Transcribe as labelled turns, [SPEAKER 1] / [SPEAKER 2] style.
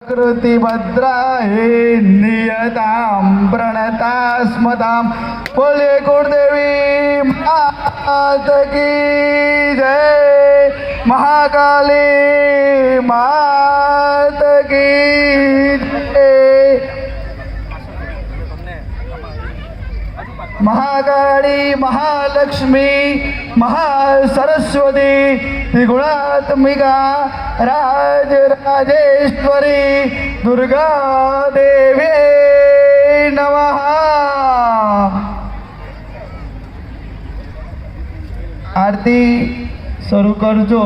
[SPEAKER 1] कृति भद्राहे नियतां प्रणता स्मतां बोले कुलदेवी मात की जय, महाकाली मात की जय, महाकाली महालक्ष्मी महासरस्वती त्रिगुणात्मिका राजराजेश्वरी दुर्गा देवी नमः। आरती शरू करजो।